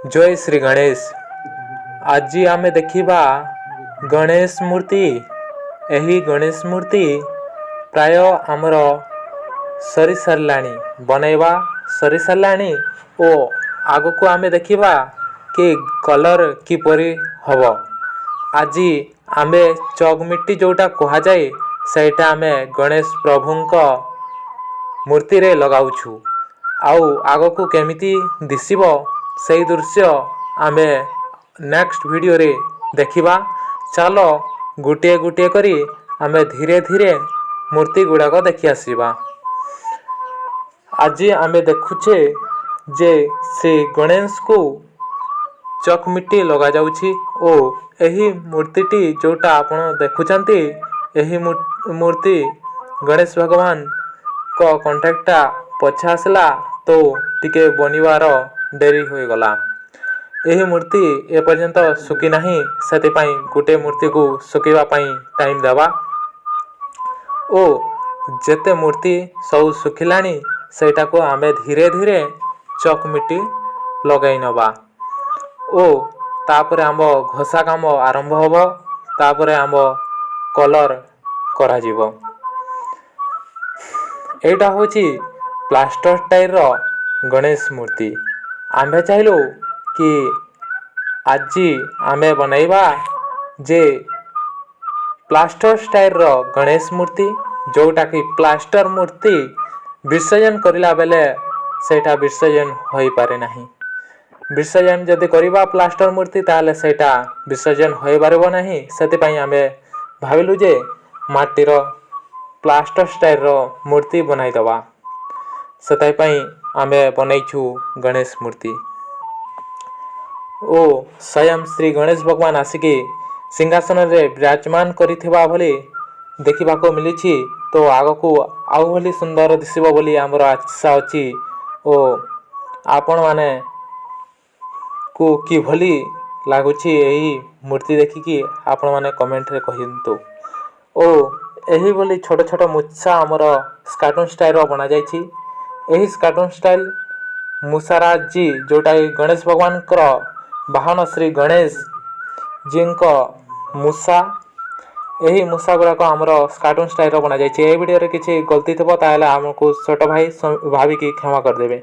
जय श्री गणेश। आज आम देखा गणेश मूर्ति। यही गणेश मूर्ति प्राय आमर सरी साराणी बनैबा सरी साराणी और आग को आम देखा कि कलर किपरि हम। आज आम चकमिट्टी जोटा कह जाए सेटा आम गणेश प्रभुंक मूर्ति रे लगाउछु। आउ आग को केमिति दिसिबो सही दृश्य आमे नेक्स्ट वीडियो रे देखिबा। चलो गुटे गुटे करी आमे धीरे धीरे मूर्ति गुड़ाक देखि आसीबा। आज आमे देखुचे जे से गणेश को चकमिट्टी लगा जाउछि ओ एही मूर्तिटी जोटा आपण देखुचंती एही मूर्ति गणेश भगवान को कॉन्ट्रैक्टा पछा आसला तो टिके बनिवार डेरी हो गला। यही मूर्ति ए पर्यंत सुखी नहीं से गोटे मूर्ति को सुखा टाइम देवा ओ जेते मूर्ति सब सुखिलानी सेटा को आमे धीरे धीरे चकमिट्टी लगाई नबा ओ तापर आम घसा काम आरंभ होबो। तापर आम कलर करा जीवो। एटा होची प्लास्टर स्टाइल रो गणेश मूर्ति। आम्भे चाहलु कि आज आमे बनैबा जे प्लास्टर स्टाइल रो गणेश मूर्ति जोटा कि प्लास्टर मूर्ति विसर्जन करिला बेले सेटा विसर्जन होई पारे नाही। विसर्जन जदि करिबा प्लास्टर मूर्ति ताले सेटा विसर्जन होई पारबो नाही। सेति पई आमे भाबिलु जे माटीर प्लास्टर स्टाइल रो मूर्ति बनाई दबा। सेताई पई आमे बनैछु गणेश मूर्ति ओ स्वयं श्री गणेश भगवान आसिकी सिंहासन रे विराजमान करिथिबा भली देखिबा को मिलिछि। तो आगो को आउ भली सुंदर दिसिबो बोली हमर आशा अछि ओ आपण माने को कि भली लागुछि एही मूर्ति देखिकी आपण माने कमेंट रे कहिंतु। ओ एही भली छोट छोट मुच्छा हमर कार्टून स्टाइल रो बना जायछि। एही कार्टून स्टाइल मुसाराज जी जोटा गणेश भगवान कर वाहन श्री गणेश जी मूसा यही मूसा गुड़ाक आमर कार्टून स्टाइल बना जाए। वीडियो रे किसी गलती थो ताहले हमको छोट भाई भाविकी क्षमा करदेवे।